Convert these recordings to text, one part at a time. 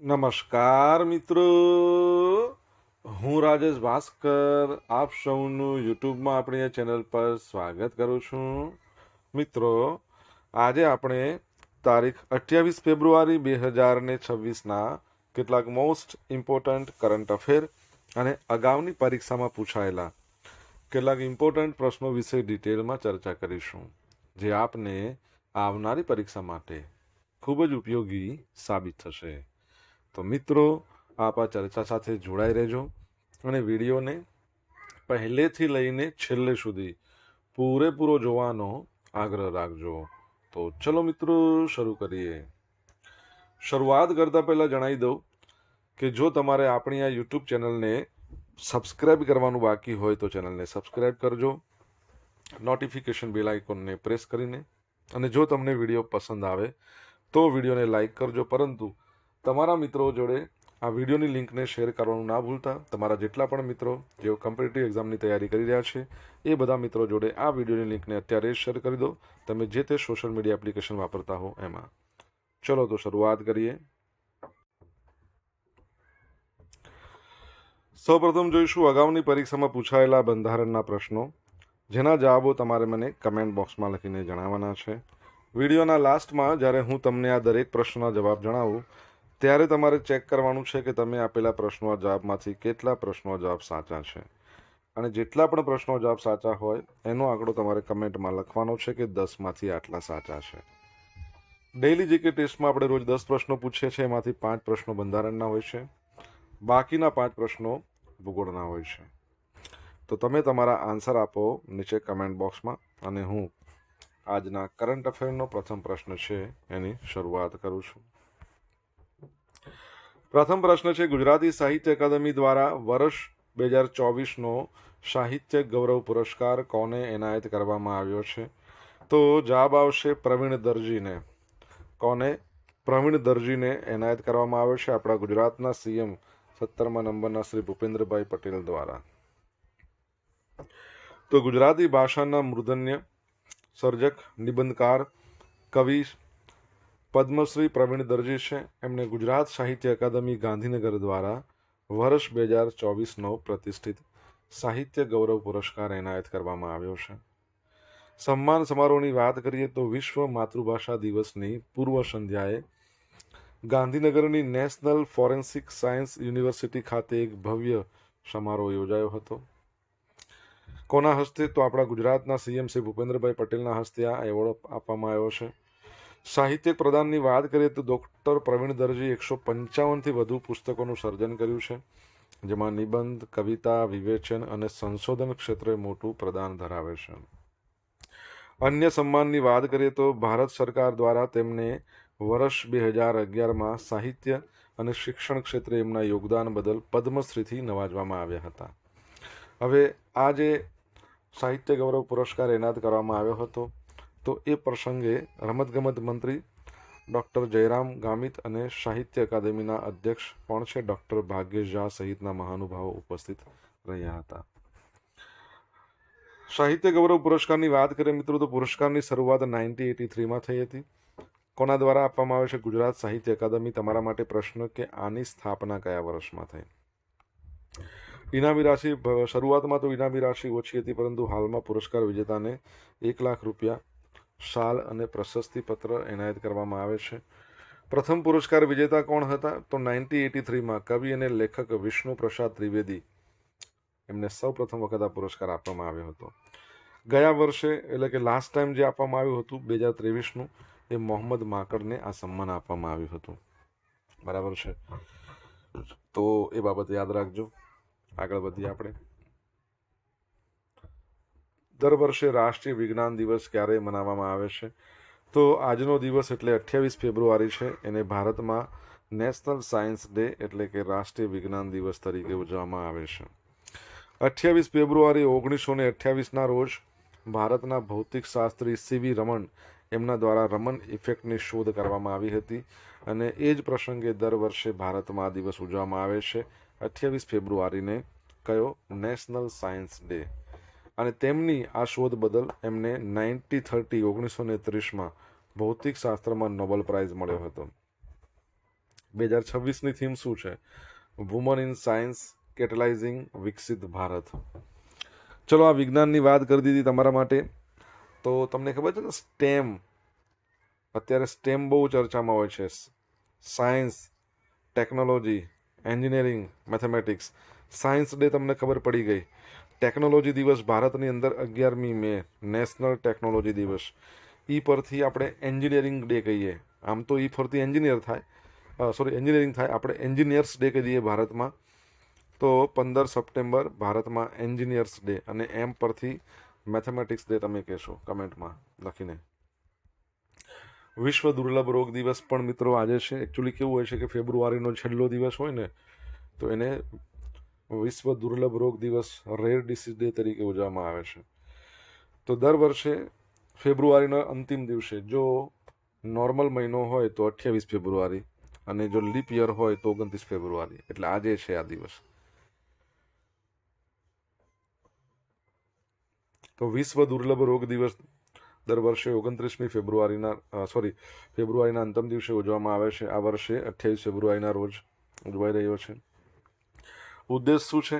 નમસ્કાર મિત્રો, હું રાજેશ ભાસ્કર આપ સૌનું યુટ્યુબમાં આપણી આ ચેનલ પર સ્વાગત કરું છું. મિત્રો, આજે આપણે તારીખ 28 ફેબ્રુઆરી 2026ના કેટલાક મોસ્ટ ઇમ્પોર્ટન્ટ કરંટ અફેર અને અગાઉની પરીક્ષામાં પૂછાયેલા કેટલાક ઇમ્પોર્ટન્ટ પ્રશ્નો વિશે ડિટેલમાં ચર્ચા કરીશું, જે આપને આવનારી પરીક્ષા માટે ખૂબ જ ઉપયોગી સાબિત થશે. તો મિત્રો, આપ આ ચર્ચા સાથે જોડાઈ રહેજો અને વિડીયોને પહેલેથી લઈને છેલ્લે સુધી પૂરેપૂરો જોવાનો આગ્રહ રાખજો. તો ચલો મિત્રો, શરૂ કરીએ. શરૂઆત કરતાં પહેલાં જણાવી દઉં કે જો તમારે આપણી આ યુટ્યુબ ચેનલને સબસ્ક્રાઈબ કરવાનું બાકી હોય તો ચેનલને સબસ્ક્રાઈબ કરજો, નોટિફિકેશન બેલ આઇકોનને પ્રેસ કરીને. અને જો તમને વિડીયો પસંદ આવે તો વિડીયોને લાઈક કરજો, પરંતુ તમારા મિત્રો જોડે આ વિડીયોની લિંકને શેર કરવાનું ના ભૂલતા. તમારા જેટલા પણ મિત્રો જેઓ કોમ્પિટિટિવ એક્ઝામની તૈયારી કરી રહ્યા છે એ બધા મિત્રો જોડે આ વિડીયોની લિંકને અત્યારે જ શેર કરી દો, તમે જે તે સોશિયલ મીડિયા એપ્લિકેશન વાપરતા હો એમાં. ચલો તો શરૂઆત કરીએ. સૌપ્રથમ જોઈશું અગાઉની પરીક્ષામાં પૂછાયેલા બંધારણના પ્રશ્નો, જેના જવાબો તમારે મને કમેન્ટ બોક્સમાં લખીને જણાવવાના છે. વિડીયોના લાસ્ટમાં જ્યારે હું તમને આ દરેક પ્રશ્નના જવાબ જણાવું ત્યારે તમારે ચેક કરવાનું છે કે તમે આપેલા પ્રશ્નો જવાબમાંથી કેટલા પ્રશ્નો જવાબ સાચા છે, અને જેટલા પણ પ્રશ્નો જવાબ સાચા હોય એનો આંકડો તમારે કમેન્ટમાં લખવાનો છે કે 10માંથી આટલા સાચા છે. ડેઇલી જીકે ટેસ્ટમાં આપણે રોજ 10 પ્રશ્નો પૂછીએ છીએ, એમાંથી 5 પ્રશ્નો બંધારણના હોય છે, બાકીના 5 પ્રશ્નો ભૂગોળના હોય છે. તો તમે તમારા આન્સર આપો નીચે કમેન્ટ બોક્સમાં, અને હું આજના કરંટ અફેરનો પ્રથમ પ્રશ્ન છે એની શરૂઆત કરું છું. પ્રથમ પ્રશ્ન છે, ગુજરાતી સાહિત્ય અકાદમી દ્વારા વર્ષ 2024નો સાહિત્ય ગૌરવ પુરસ્કાર કોને એનાયત કરવામાં આવ્યો છે? તો જવાબ આવશે પ્રવીણ દરજીને. કોને? પ્રવીણ દરજીને એનાયત કરવામાં આવ્યો છે આપણા ગુજરાતના સીએમ 17મા નંબરના શ્રી ભૂપેન્દ્રભાઈ પટેલ દ્વારા. તો ગુજરાતી ભાષાના મૂર્ધન્ય સર્જક, નિબંધકાર, કવિ પદ્મશ્રી પ્રવીણ દરજી છે. એમને ગુજરાત સાહિત્ય અકાદમી ગાંધીનગર દ્વારા વર્ષ 2024નો પ્રતિષ્ઠિત સાહિત્ય ગૌરવ પુરસ્કાર એનાયત કરવામાં આવ્યો છે. સન્માન સમારોહની વાત કરીએ તો વિશ્વ માતૃભાષા દિવસની પૂર્વ સંધ્યાએ ગાંધીનગરની નેશનલ ફોરેન્સિક સાયન્સ યુનિવર્સિટી ખાતે એક ભવ્ય સમારોહ યોજાયો હતો. કોના હસ્તે? તો આપણા ગુજરાતના સીએમ શ્રી ભૂપેન્દ્રભાઈ પટેલના હસ્તે આ એવોર્ડ આપવામાં આવ્યો છે. સાહિત્ય પ્રદાનની વાત કરીએ તો ડૉક્ટર પ્રવીણ દરજી 155થી વધુ પુસ્તકોનું સર્જન કર્યું છે, જેમાં નિબંધ, કવિતા, વિવેચન અને સંશોધન ક્ષેત્રે મોટું પ્રદાન ધરાવે છે. અન્ય સન્માનની વાત કરીએ તો ભારત સરકાર દ્વારા તેમને વર્ષ 2011માં સાહિત્ય અને શિક્ષણ ક્ષેત્રે એમના યોગદાન બદલ પદ્મશ્રીથી નવાજવામાં આવ્યા હતા. હવે આ જે સાહિત્ય ગૌરવ પુરસ્કાર એનાયત કરવામાં આવ્યો હતો, તો એ પ્રસંગે રમતગમત મંત્રી ડૉક્ટર જયરામ ગામિત અને સાહિત્ય અકાદમીના અધ્યક્ષ પણ છે ડૉક્ટર ભાગ્યેશ ઝા સહિતના મહાનુભાવો ઉપસ્થિત રહ્યા હતા. સાહિત્ય ગૌરવ પુરસ્કારની વાત કરીએ મિત્રો, તો પુરસ્કારની શરૂઆત 1983માં થઈ હતી. કોના દ્વારા આપવામાં આવે છે? ગુજરાત સાહિત્ય અકાદમી. તમારા માટે પ્રશ્ન કે આની સ્થાપના કયા વર્ષમાં થઈ? ઇનામી રાશિ શરૂઆતમાં તો ઇનામી રાશિ ઓછી હતી, પરંતુ હાલમાં પુરસ્કાર વિજેતાને 1 લાખ રૂપિયા, શાલ અને પ્રશસ્તિ પત્ર એનાયત કરવામાં આવે છે. પ્રથમ પુરસ્કાર વિજેતા કોણ હતા? તો 1983માં કવિ અને લેખક વિષ્ણુ પ્રસાદ ત્રિવેદી, એમને સૌ પ્રથમ વખત આ પુરસ્કાર આપવામાં આવ્યો હતો. ગયા વર્ષે એટલે કે લાસ્ટ ટાઈમ જે આપવામાં આવ્યું હતું 2023નું, એ મોહમ્મદ માકડને આ સન્માન આપવામાં આવ્યું હતું. બરાબર છે, તો એ બાબત યાદ રાખજો. આગળ વધીએ આપણે. દર વર્ષે રાષ્ટ્રીય વિજ્ઞાન દિવસ ક્યારે મનાવવામાં આવે છે? તો આજનો દિવસ એટલે 28 ફેબ્રુઆરી છે, એને ભારતમાં નેશનલ સાયન્સ ડે એટલે કે રાષ્ટ્રીય વિજ્ઞાન દિવસ તરીકે ઉજવવામાં આવે છે. 28 ફેબ્રુઆરી 1928ના રોજ ભારતના ભૌતિક શાસ્ત્રી સીવી રમન એમના દ્વારા રમન ઇફેક્ટની શોધ કરવામાં આવી હતી, અને એ જ પ્રસંગે દર વર્ષે ભારતમાં આ દિવસ ઉજવવામાં આવે છે 28 ફેબ્રુઆરીને. કયો? National science day. અને તેમની આ શોધ બદલ એમને 1930 1930માં ભૌતિક શાસ્ત્રમાં નોબેલ પ્રાઇઝ મળ્યો હતો. 2026ની થીમ શું છે? વુમન ઇન સાયન્સ કેટલાઇઝિંગ વિકસિત ભારત. ચલો, આ વિજ્ઞાનની વાત કરી દીધી તમારા માટે. તો તમને ખબર છે ને, સ્ટેમ, અત્યારે સ્ટેમ બહુ ચર્ચામાં હોય છે. Science, technology, engineering, mathematics. Science day તમને ખબર પડી ગઈ. ટેકનોલોજી દિવસ ભારતની અંદર 11મી મે નેશનલ ટેકનોલોજી દિવસ. ઈ પરથી આપણે એન્જિનિયરિંગ ડે કહીએ. આમ તો ઈ પરથી એન્જિનિયરિંગ થાય, આપણે એન્જિનિયર્સ ડે કહી દઈએ ભારતમાં. તો 15 સપ્ટેમ્બર ભારતમાં એન્જિનિયર્સ ડે, અને એમ પરથી મેથેમેટિક્સ ડે તમે કહેશો કમેન્ટમાં લખીને. વિશ્વ દુર્લભ રોગ દિવસ પણ મિત્રો આજે છે. એકચ્યુઅલી કેવું હોય છે કે ફેબ્રુઆરીનો છેલ્લો દિવસ હોય ને, તો એને વિશ્વ દુર્લભ રોગ દિવસ, રેર ડિસીઝ ડે તરીકે ઉજવવામાં આવે છે. તો દર વર્ષે ફેબ્રુઆરીના અંતિમ દિવસે, જો નોર્મલ મહિનો હોય તો 28 ફેબ્રુઆરી, અને જો લીપ યર હોય તો 29 ફેબ્રુઆરી. એટલે આજે છે આ દિવસ. તો વિશ્વ દુર્લભ રોગ દિવસ દર વર્ષે 29મી ફેબ્રુઆરીના અંતિમ દિવસે ઉજવવામાં આવે છે. આ વર્ષે 28 ફેબ્રુઆરીના રોજ ઉજવાઈ રહ્યો છે. ઉદ્દેશ શું છે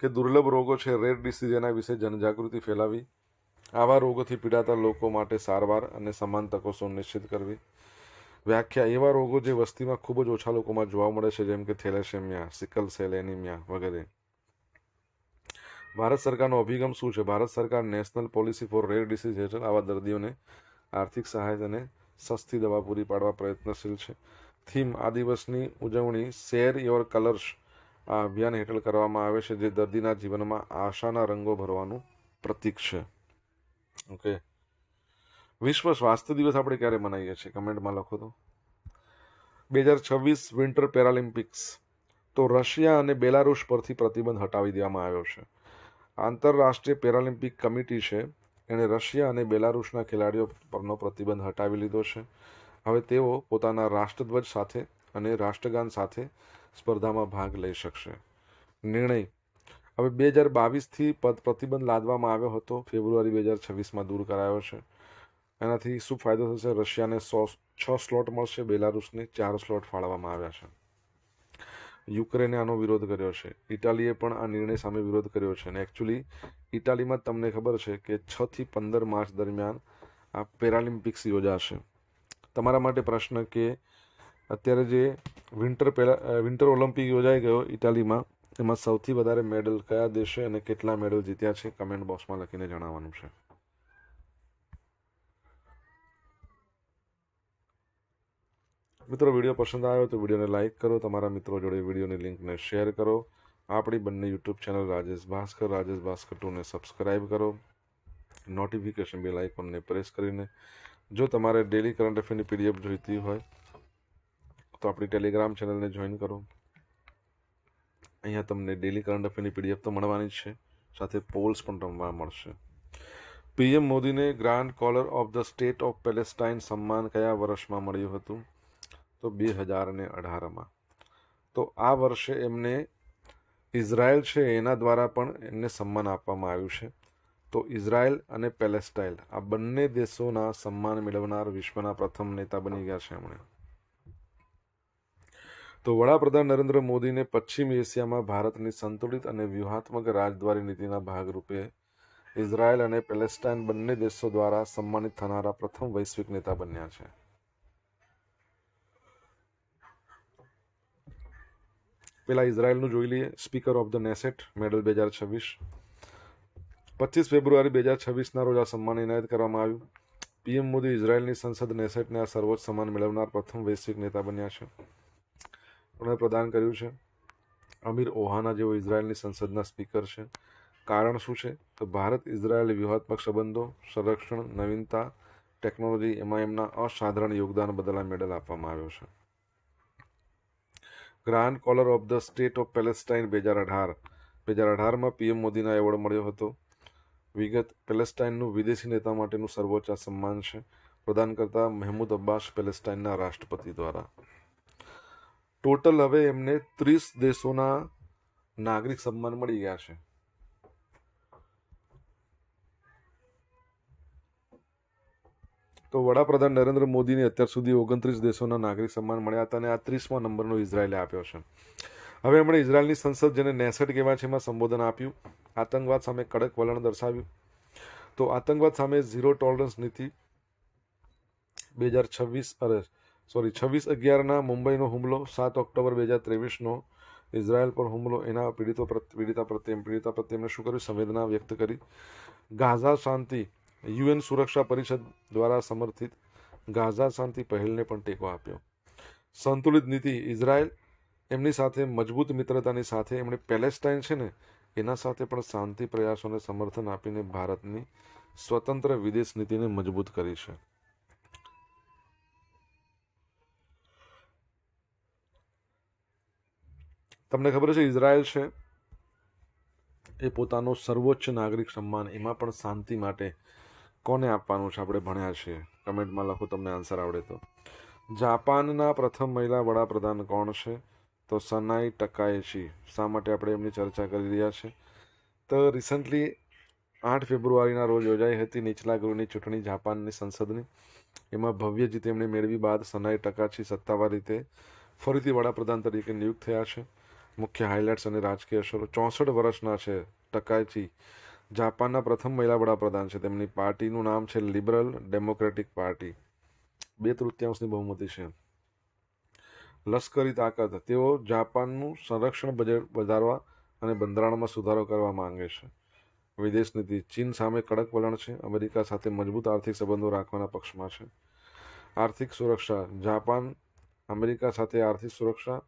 કે દુર્લભ રોગો છે, રેર ડિસીઝ, એના વિશે જનજાગૃતિ ફેલાવી, આવા રોગોથી પીડાતા લોકો માટે સારવાર અને સમાન તકો સુનિશ્ચિત કરવી. વ્યાખ્યા: એવા રોગો જે વસ્તીમાં ખૂબ જ ઓછા લોકોમાં જોવા મળે છે, જેમ કે થેલેસેમિયા, સિકલ સેલ એનિમિયા વગેરે. ભારત સરકારનો અભિગમ શું છે? ભારત સરકાર national policy for rare diseases હેઠળ આવા દર્દીઓને આર્થિક સહાય અને સસ્તી દવા પૂરી પાડવા પ્રયત્નશીલ છે. થીમ: આ દિવસની ઉજવણી શેર યોર કલર્સ આ અભિયાન હેઠળ કરવામાં આવે છે, જે દર્દીના જીવનમાં આશાના રંગો ભરવાનું પ્રતીક છે. ઓકે. વિશ્વ સ્વાસ્થ્ય દિવસ આપણે ક્યારે મનાવીએ છીએ? કમેન્ટમાં લખો. તો 2026 વિન્ટર પેરાલિમ્પિક્સ. તો રશિયા અને બેલારુસ પરથી પ્રતિબંધ હટાવી દેવામાં આવ્યો છે. આંતરરાષ્ટ્રીય પેરાલિમ્પિક કમિટી છે, એણે રશિયા અને બેલારુસના ખેલાડીઓ પરનો પ્રતિબંધ હટાવી લીધો છે. હવે તેઓ પોતાના રાષ્ટ્રધ્વજ સાથે અને રાષ્ટ્રગાન સાથે સ્પર્ધામાં ભાગ લઈ શકશે. નિર્ણય: હવે 2022થી પ્રતિબંધ લાદવામાં આવ્યો હતો, ફેબ્રુઆરી 2026માં દૂર કરાયો છે. એનાથી શું ફાયદો થશે? રશિયાને 6 સ્લોટ મળશે, બેલારુસને 4 સ્લોટ ફાળવવામાં આવ્યા છે. યુક્રેને આનો વિરોધ કર્યો છે. ઇટાલીએ પણ આ નિર્ણય સામે વિરોધ કર્યો છે. અને એકચ્યુઅલી ઇટાલીમાં તમને ખબર છે કે 6 થી 15 માર્ચ દરમિયાન આ પેરાલિમ્પિક્સ યોજાશે. તમારા માટે પ્રશ્ન કે અત્યારે જે વિન્ટર ઓલિમ્પિક યોજાઈ ગયો ઇટાલીમાં, એમાં સૌથી વધારે મેડલ કયા દેશે અને કેટલા મેડલ જીત્યા છે? કમેન્ટ બોક્સમાં લખીને જણાવવાનું છે. મિત્રો, વિડીયો પસંદ આવ્યો તો વિડીયોને લાઇક કરો, તમારા મિત્રો જોડે વિડીયોની લિંકને શેર કરો. આપણી બંને યુટ્યુબ ચેનલ રાજેશ ભાસ્કર 2ને સબસ્ક્રાઈબ કરો. નોટિફિકેશન બેલ આઇકોનને પ્રેસ કરીને જો તમારે ડેલી કરંટ અફેરની પીડીએફ જોઈતી હોય તો આપણી ટેલિગ્રામ ચેનલને જોઈન કરો. અહીંયા તમને ડેલી કરંટ અફેરની પીડીએફ તો મળવાની જ છે, સાથે પોલ્સ પણ રમવા મળશે. પીએમ મોદીને grand collar of the state of Palestine સન્માન કયા વર્ષમાં મળ્યું હતું? તો 2018માં. તો આ વર્ષે એમને ઇઝરાયલ છે એના દ્વારા પણ એમને સન્માન આપવામાં આવ્યું છે. તો ઇઝરાયલ અને પેલેસ્ટાઇન આ બંને દેશોના સન્માન મેળવનાર વિશ્વના પ્રથમ નેતા બની ગયા છે એમણે. તો વડાપ્રધાન નરેન્દ્ર મોદીને પશ્ચિમ એશિયામાં ભારતની સંતુલિત અને વ્યૂહાત્મક રાજદ્વારી નીતિના ભાગરૂપે ઇઝરાયલ અને પેલેસ્ટાઇન બંને દેશો દ્વારા સન્માનિત થનારા પ્રથમ વૈશ્વિક નેતા બન્યા છે. પેલા ઇઝરાયલનું જોઈ લઈએ. Speaker of the Knesset medal 2026. 25 ફેબ્રુઆરી 2026ના રોજ આ સન્માન એનાયત કરવામાં આવ્યું. પીએમ મોદી ઇઝરાયલની સંસદ નેસેટને આ સર્વોચ્ચ સન્માન મેળવનાર પ્રથમ વૈશ્વિક નેતા બન્યા છે. એમણે પ્રદાન કર્યું છે. અમીર ઓહાના જેઓ ઇઝરાયલની સંસદના સ્પીકર છે. કારણ શું છે? તો ભારત ઇઝરાયલ વ્યૂહાત્મક સંબંધો, સંરક્ષણ, નવીનતા, ટેકનોલોજી, એમાં એમના અસાધારણ યોગદાન બદલ આ મેડલ આપવામાં આવ્યો છે. Grand collar of the state of Palestine 2018માં પીએમ મોદીના એવોર્ડ મળ્યો હતો. વિગત: પેલેસ્ટાઇનનું વિદેશી નેતા માટેનું સર્વોચ્ચ સન્માન છે, પ્રદાન કરતા મહેમૂદ અબ્બાસ પેલેસ્ટાઇનના રાષ્ટ્રપતિ દ્વારા. ટોટલ હવે એમને 30 દેશોના નાગરિક સન્માન મળી ગયા છે. તો તો વડાપ્રધાન નરેન્દ્ર મોદીને અત્યાર સુધી 29 દેશોના નાગરિક સન્માન મળ્યા હતા અને આ 30મા નંબરનો ઇઝરાયલે આપ્યો છે. હવે એમણે ઇઝરાયલની સંસદ, જેને નેસેટ કહેવાય છે, એમાં સંબોધન આપ્યું. આતંકવાદ સામે કડક વલણ દર્શાવ્યું. તો આતંકવાદ સામે ઝીરો ટોલરન્સ નીતિ 26/11ના મુંબઈનો હુમલો, 7 ઓક્ટોબર 2023નો ઇઝરાયલ પર હુમલો, એના પીડિતા પ્રત્યે એમણે શું કર્યું? સંવેદના વ્યક્ત કરી. ગાઝા શાંતિ, યુએન સુરક્ષા પરિષદ દ્વારા સમર્થિત ગાઝા શાંતિ પહેલને પણ ટેકો આપ્યો. સંતુલિત નીતિ, ઇઝરાયલ એમની સાથે મજબૂત મિત્રતાની સાથે એમણે પેલેસ્ટાઇન છે ને એના સાથે પણ શાંતિ પ્રયાસોને સમર્થન આપીને ભારતની સ્વતંત્ર વિદેશ નીતિને મજબૂત કરી છે. તમને ખબર છે ઇઝરાયલ છે એ પોતાનો સર્વોચ્ચ નાગરિક સન્માન એમાં પણ શાંતિ માટે કોને આપવાનું છે? આપણે ભણ્યા છીએ. કમેન્ટમાં લખો તમને આન્સર આવડે તો. જાપાનના પ્રથમ મહિલા વડાપ્રધાન કોણ છે? તો સનાઈ ટકાઇચી. શા માટે આપણે એમની ચર્ચા કરી રહ્યા છે? તો રિસન્ટલી 8 ફેબ્રુઆરીના રોજ યોજાઈ હતી નીચલા ગૃહની ચૂંટણી જાપાનની સંસદની. એમાં ભવ્ય જીત એમણે મેળવી બાદ સનાઈ ટકાઇચી સત્તાવાર રીતે ફરીથી વડાપ્રધાન તરીકે નિયુક્ત થયા છે. મુખ્ય હાઇલાઇટ્સ અને રાજકીય અસરો. 64 વર્ષના છે ટકાઇચી. જાપાનના પ્રથમ મહિલા વડાપ્રધાન છે. તેમની પાર્ટીનું નામ છે લિબરલ ડેમોક્રેટિક પાર્ટી. 2/3 બહુમતી છે. લશ્કરી તાકાત, તેઓ જાપાનનું સંરક્ષણ બજેટ વધારવા અને બંધારણમાં સુધારો કરવા માંગે છે. વિદેશ નીતિ, ચીન સામે કડક વલણ છે. અમેરિકા સાથે મજબૂત આર્થિક સંબંધો રાખવાના પક્ષમાં છે. આર્થિક સુરક્ષા, જાપાન અમેરિકા સાથે આર્થિક સુરક્ષા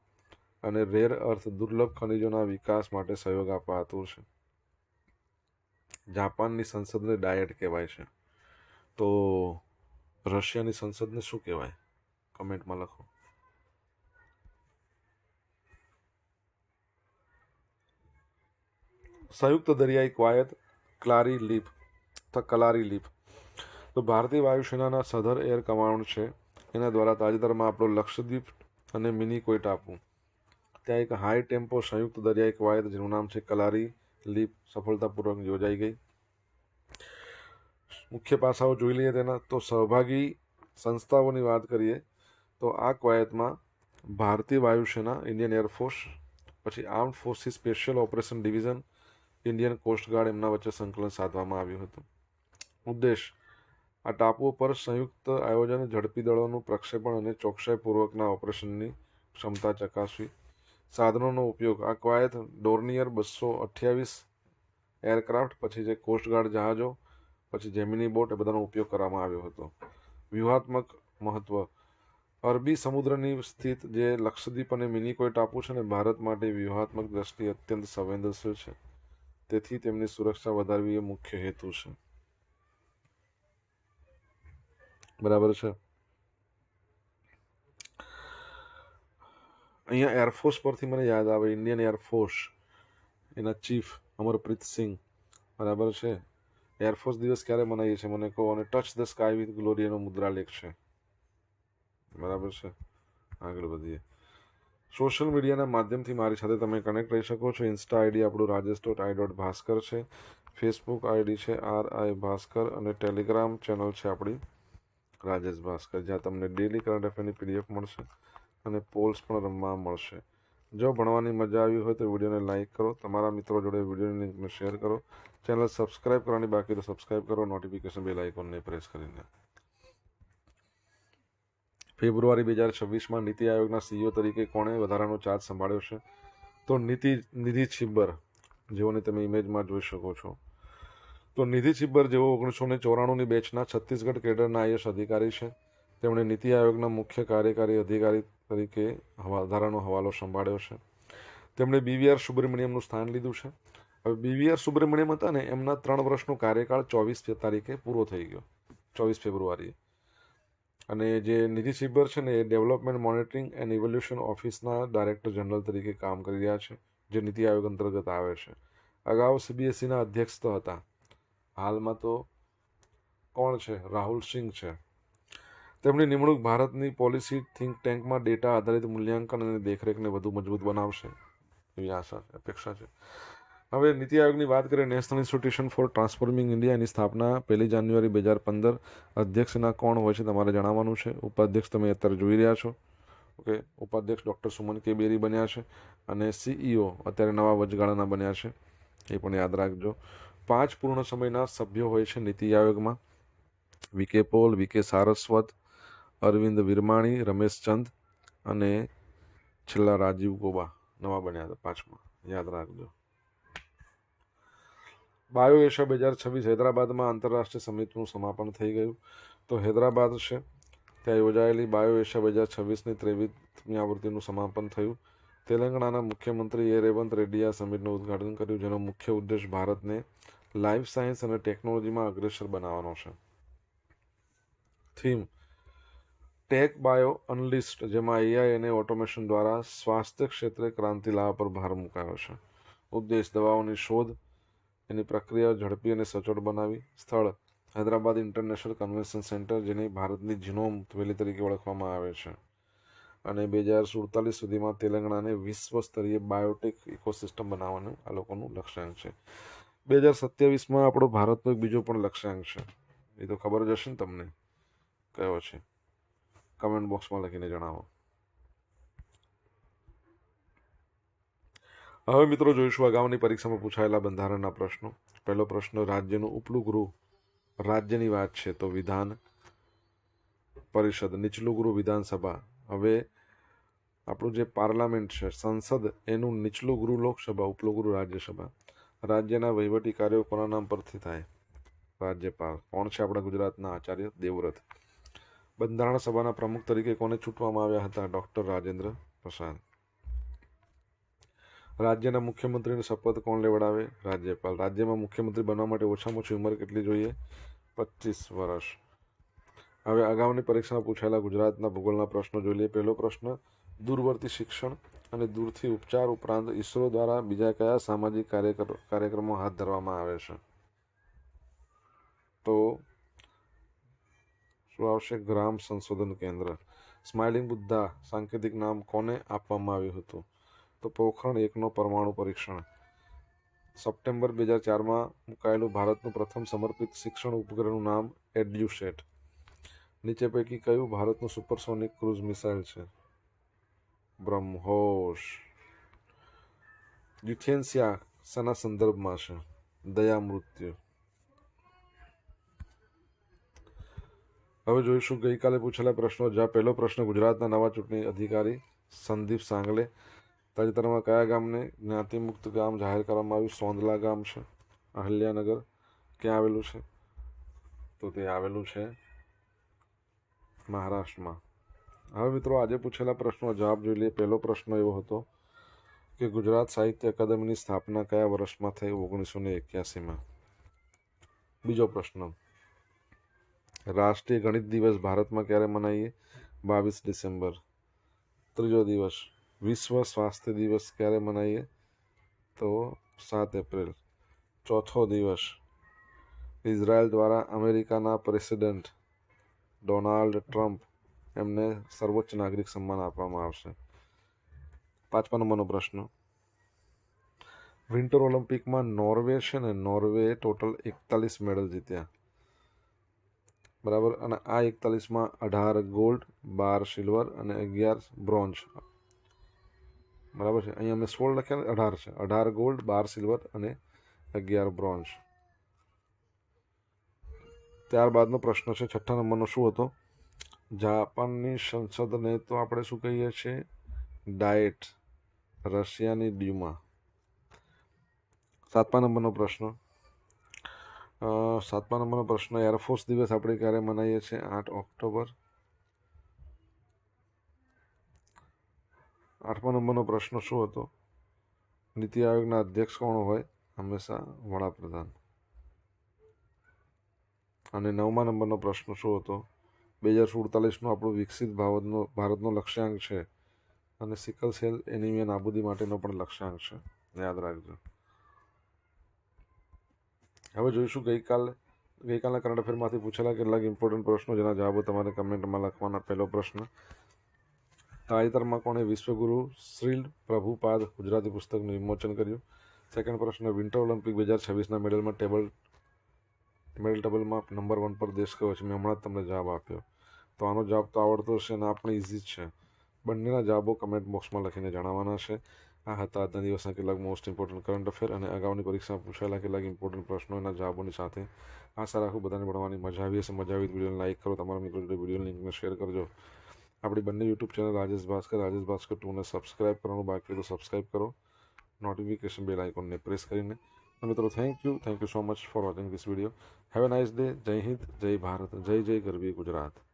અને રેર અર્થ દુર્લભ ખનિજોના વિકાસ માટે સહયોગ આપવા આતુર છે. જાપાનની સંસદને ડાયટ કહેવાય છે. તો રશિયાની સંસદને શું કહેવાય? કમેન્ટમાં લખો. સંયુક્ત દરિયાઈ કવાયત ક્લારી લીપ અથવા કલારી લીપ. તો ભારતીય વાયુસેનાના સધર એર કમાન્ડ છે એના દ્વારા તાજેતરમાં આપણો લક્ષદ્વીપ અને મિનિકોય ટાપુ ત્યાં એક હાઈ ટેમ્પો સંયુક્ત દરિયાઈ કવાયત જેનું નામ છે કલારી લીપ સફળતાપૂર્વક યોજાઈ ગઈ. મુખ્ય પાસાઓ જોઈ લઈએ તેના. તો સહભાગી સંસ્થાઓની વાત કરીએ તો આ કવાયતમાં ભારતીય વાયુસેના, ઇન્ડિયન એરફોર્સ, પછી armed forces special operation division, Indian coast guard એમના વચ્ચે સંકલન સાધવામાં આવ્યું હતું. ઉદ્દેશ, આ ટાપુઓ પર સંયુક્ત આયોજન, ઝડપી દળોનું પ્રક્ષેપણ અને ચોકસાઈપૂર્વકના ઓપરેશનની ક્ષમતા ચકાસવી. સાધનોનો ઉપયોગ, આ કવાયત ડોર્નિયર 228 એરક્રાફ્ટ, પછી જે કોસ્ટગાર્ડ જહાજો, પછી જેમિની બોટ, એ બધાનો ઉપયોગ કરવામાં આવ્યો હતો. વ્યૂહાત્મક મહત્વ, અરબી સમુદ્રની સ્થિત જે લક્ષદ્વીપ અને મિનિકોય ટાપુ છે ને ભારત માટે વ્યૂહાત્મક દ્રષ્ટિએ અત્યંત સંવેદનશીલ છે. તેથી તેમની સુરક્ષા વધારવી એ મુખ્ય હેતુ છે. બરાબર છે. અહીંયા એરફોર્સ પરથી મને યાદ આવે, ઇન્ડિયન એરફોર્સ એના ચીફ અમરપ્રીત સિંહ. બરાબર છે. એરફોર્સ દિવસ ક્યારે મનાવીએ છીએ મને કહો. અને touch the sky with glory એનો મુદ્રાલેખ છે. બરાબર છે. આગળ વધીએ. સોશિયલ મીડિયાના માધ્યમથી મારી સાથે તમે કનેક્ટ રહી શકો છો. ઇન્સ્ટા આઈડી આપણું rajesh.i.bhaskar છે. ફેસબુક આઈડી છે RI ભાસ્કર અને ટેલિગ્રામ ચેનલ છે આપણી રાજેશ ભાસ્કર, જ્યાં તમને ડેલી કરંટ અફેરની PDF મળશે અને પોલ્સ પણ રમવા મળશે. જો ભણવાની મજા આવી હોય તો વિડીયોને લાઇક કરો, તમારા મિત્રો જોડે વિડીયોની લિંકને શેર કરો, ચેનલ સબસ્ક્રાઇબ કરવાની બાકી તો સબસ્ક્રાઇબ કરો, નોટિફિકેશન બેલ આઇકોનને પ્રેસ કરીને. ફેબ્રુઆરી 2026માં નીતિ આયોગના CEO તરીકે કોણે વધારાનો ચાર્જ સંભાળ્યો છે? તો નિધિ છિબ્બર, જેઓને તમે ઇમેજમાં જોઈ શકો છો. તો નિધિ છિબ્બર જેઓ 1994ની બેચના છત્તીસગઢ કેડરના IAS અધિકારી છે. તેમણે નીતિ આયોગના મુખ્ય કાર્યકારી અધિકારી તરીકે વધારાનો હવાલો સંભાળ્યો છે. તેમણે BVR સુબ્રમણ્યમનું સ્થાન લીધું છે. હવે BVR સુબ્રમણ્યમ હતા ને એમના 3 વર્ષનો કાર્યકાળ 24 તારીખે પૂરો થઈ ગયો, 24 ફેબ્રુઆરીએ. અને જે નિધિ છિબ્બર છે ને એ ડેવલપમેન્ટ મોનિટરિંગ એન્ડ ઇવોલ્યુશન ઓફિસના ડાયરેક્ટર જનરલ તરીકે કામ કરી રહ્યા છે, જે નીતિ આયોગ અંતર્ગત આવે છે. અગાઉ CBSEના અધ્યક્ષ તો હતા. હાલમાં તો કોણ છે? રાહુલ સિંહ છે. તેમની નિમણૂક ભારતની પોલિસી થિંક ટેન્કમાં ડેટા આધારિત મૂલ્યાંકન અને દેખરેખને વધુ મજબૂત બનાવશે એવી અપેક્ષા છે. હવે નીતિ આયોગની વાત કરીએ. National Institution for Transforming India, એની સ્થાપના 1 જાન્યુઆરી 2015. અધ્યક્ષના કોણ હોય છે તમારે જણાવવાનું છે. ઉપાધ્યક્ષ તમે અત્યારે જોઈ રહ્યા છો. ઓકે, ઉપાધ્યક્ષ ડૉક્ટર સુમન કે બેરી બન્યા છે અને સીઈઓ અત્યારે નવા વચગાળાના બન્યા છે, એ પણ યાદ રાખજો. 5 પૂર્ણ સમયના સભ્યો હોય છે નીતિ આયોગમાં. વીકે પોલ, વીકે સારસ્વત, અરવિંદ વિરમાણી, રમેશ ચંદ અને છેલ્લા રાજીવ ગોબા નવા બન્યા હતા 5માં, યાદ રાખજો. બાયો એશિયા 2026 હૈદરાબાદમાં આંતરરાષ્ટ્રીય સમિટનું સમાપન થઈ ગયું. તો હૈદરાબાદ છે ત્યાં યોજાયેલી બાયો એશિયા 2026ની 23મી આવૃત્તિનું સમાપન થયું. તેલંગાણાના મુખ્યમંત્રી એ રેવંત રેડ્ડીએ આ સમિટનું ઉદ્ઘાટન કર્યું, જેનો મુખ્ય ઉદ્દેશ ભારતને લાઈફ સાયન્સ અને ટેકનોલોજીમાં અગ્રેસર બનાવવાનો છે. થીમ ટેક બાયો અનલિસ્ટ, જેમાં એઆઈ અને ઓટોમેશન દ્વારા સ્વાસ્થ્ય ક્ષેત્રે ક્રાંતિ લાવવા પર ભાર મુકાયો છે. ઉદ્દેશ દવાઓની શોધ, એની પ્રક્રિયા ઝડપી અને સચોટ બનાવી. સ્થળ હૈદરાબાદ ઇન્ટરનેશનલ કન્વેન્શન સેન્ટર, જેને ભારતની જીનોમ વેલી તરીકે ઓળખવામાં આવે છે. અને 2047 સુધીમાં તેલંગાણાને વિશ્વ સ્તરીય બાયોટેક ઇકોસિસ્ટમ બનાવવાનું આ લોકોનું લક્ષ્યાંક છે. 2027માં આપણો ભારતનો એક બીજો પણ લક્ષ્યાંક છે, એ તો ખબર જ હશે ને તમને, કયો છે? કમેન્ટ બોક્સમાં લખીને જણાવો. હવે મિત્રો જોઈશું અગાઉની પરીક્ષામાં પૂછાયેલા બંધારણના પ્રશ્નો. પહેલો પ્રશ્ન, રાજ્યનું ઉપલું ગૃહ, રાજ્યની વાત છે તો વિધાન પરિષદ, નીચલું ગૃહ વિધાનસભા. હવે આપણું જે પાર્લામેન્ટ છે, સંસદ, એનું નીચલું ગૃહ લોકસભા, ઉપલું ગૃહ રાજ્યસભા. રાજ્યના વહીવટી કાર્યો કોના નામ પરથી થાય? રાજ્યપાલ. કોણ છે આપણા ગુજરાતના આચાર્ય દેવવ્રત. બંધારણ સભાના પ્રમુખ તરીકે કોને ચૂંટવામાં આવ્યા હતા? ડૉક્ટર રાજેન્દ્ર પ્રસાદ. રાજ્યના મુખ્યમંત્રીને શપથ કોણ લેવડાવે? રાજ્યપાલ. રાજ્યમાં મુખ્યમંત્રી બનવા માટે ઓછામાં ઓછી ઉંમર કેટલી જોઈએ? 25 વર્ષ. હવે અગાઉની પરીક્ષામાં પૂછાયેલા ગુજરાતના ભૂગોળના પ્રશ્નો જોઈ લઈએ. પહેલો પ્રશ્ન, દૂરવર્તી શિક્ષણ અને દૂરથી ઉપચાર ઉપરાંત ઇસરો દ્વારા બીજા કયા સામાજિક કાર્યક્રમો હાથ ધરવામાં આવે છે? તો શું આવશે? ગ્રામ સંશોધન કેન્દ્ર. સ્માઇલિંગ બુદ્ધા સાંકેતિક નામ કોને આપવામાં આવ્યું હતું? તો પોખરણ 1નો પરમાણુ પરીક્ષણ. સપ્ટેમ્બર 2004માં મુકાયેલું ભારતનું પ્રથમ સમર્પિત શિક્ષણ ઉપગ્રહનું નામ એડ્યુસેટ. નીચે પૈકી કયું ભારતનું સુપરસોનિક ક્રૂઝ મિસાઇલ છે? બ્રહ્મોસ. યુથેન્સિયા શાના સંદર્ભમાં છે? દયા મૃત્યુ. હવે જોઈશું ગઈકાલે પૂછેલા પ્રશ્નો. જ્યાં પહેલો પ્રશ્ન, ગુજરાતના નવા ચૂંટણી અધિકારી સંદીપ સાંગલે. તાજેતરમાં કયા ગામને જ્ઞાતિમુક્ત ગામ જાહેર કરવામાં આવ્યું? સોંદલા ગામ છે. અહલ્યાનગર ક્યાં આવેલું છે? તો તે આવેલું છે મહારાષ્ટ્રમાં. હવે મિત્રો આજે પૂછેલા પ્રશ્નો જવાબ જોઈ લઈએ. પહેલો પ્રશ્ન એવો હતો કે ગુજરાત સાહિત્ય અકાદમીની સ્થાપના કયા વર્ષમાં થઈ? 1981માં. બીજો પ્રશ્ન, રાષ્ટ્રીય ગણિત દિવસ ભારતમાં ક્યારે મનાવીએ? 22 ડિસેમ્બર. ત્રીજો દિવસ, વિશ્વ સ્વાસ્થ્ય દિવસ ક્યારે મનાવીએ? તો 7 એપ્રિલ. ચોથો દિવસ, ઇઝરાયલ દ્વારા અમેરિકાના પ્રેસિડેન્ટ ડોનાલ્ડ ટ્રમ્પ, એમને સર્વોચ્ચ નાગરિક સન્માન આપવામાં આવશે. 5મા નંબરનો પ્રશ્ન, વિન્ટર ઓલિમ્પિકમાં નોર્વે છે ને, નોર્વેએ ટોટલ 41 મેડલ જીત્યા, બરાબર. અને આ 41માં 18 ગોલ્ડ, 12 સિલ્વર અને 11 બ્રોન્ઝ, બરાબર છે. અહીંયા અમે 16 લખ્યા ને, 18 છે. 18 ગોલ્ડ, 12 સિલ્વર અને 11 બ્રોન્ઝ. ત્યારબાદનો પ્રશ્ન છે 6ઠ્ઠા નંબરનો, શું હતો? જાપાનની સંસદને તો આપણે શું કહીએ છીએ? ડાયટ. રશિયાની ડ્યુમા. 7મા નંબરનો પ્રશ્ન, 7મા નંબરનો પ્રશ્ન, એરફોર્સ દિવસ આપણે ક્યારે મનાવીએ છીએ? 8 ઓક્ટોબર. 8મા નંબરનો પ્રશ્ન શું હતો? નીતિ આયોગના અધ્યક્ષ કોણ હોય? હંમેશા વડાપ્રધાન. અને 9મા નંબરનો પ્રશ્ન શું હતો? 2047નું આપણું વિકસિત ભારતનો લક્ષ્યાંક છે અને સિકલ સેલ એનિમિયા નાબૂદી માટેનો પણ લક્ષ્યાંક છે, યાદ રાખજો. હવે જોઈશું ગઈકાલના કરંટ અફેરમાંથી પૂછેલા કેટલાક ઇમ્પોર્ટન્ટ પ્રશ્નો, જેના જવાબો તમારે કમેન્ટમાં લખવાના. પહેલો પ્રશ્ન, તાજેતરમાં કોણે વિશ્વગુરુ શ્રીલ પ્રભુપાદ ગુજરાતી પુસ્તકનું વિમોચન કર્યું? સેકન્ડ પ્રશ્ન, વિન્ટર ઓલિમ્પિક 2026ના મેડલ ટેબલમાં નંબર 1 પર દેશ કયો છે? મેં હમણાં જ તમને જવાબ આપ્યો. તો આનો જવાબ તો આવડતો હશે અને આપણે ઇઝી જ છે. બંનેના જવાબો કમેન્ટ બોક્સમાં લખીને જણાવવાના છે. આ હતા આજના દિવસના કેટલાક મોસ્ટ ઇમ્પોર્ટન્ટ કરંટ અફેર અને અગાઉની પરીક્ષામાં પૂછાયેલા કેટલાક ઇમ્પોર્ટન્ટ પ્રશ્નોના જવાબોની સાથે. આશા રાખું બધાને ભણવાની મજા આવી હશે. મજા આવી વિડીયોને લાઇક કરો, તમારા મિત્રો જોડે વિડીયો લિંકને શેર કરજો. આપણી બંને યુટ્યુબ ચેનલ રાજેશ ભાસ્કર 2ને સબસ્ક્રાઇબ કરવાનું બાકી તો સબસ્ક્રાઇબ કરો, નોટિફિકેશન બેલ આઇકોનને પ્રેસ કરીને. મિત્રો thank you so much for watching this video. Have a nice day. જય હિન્દ, જય ભારત, જય જય ગરવી ગુજરાત.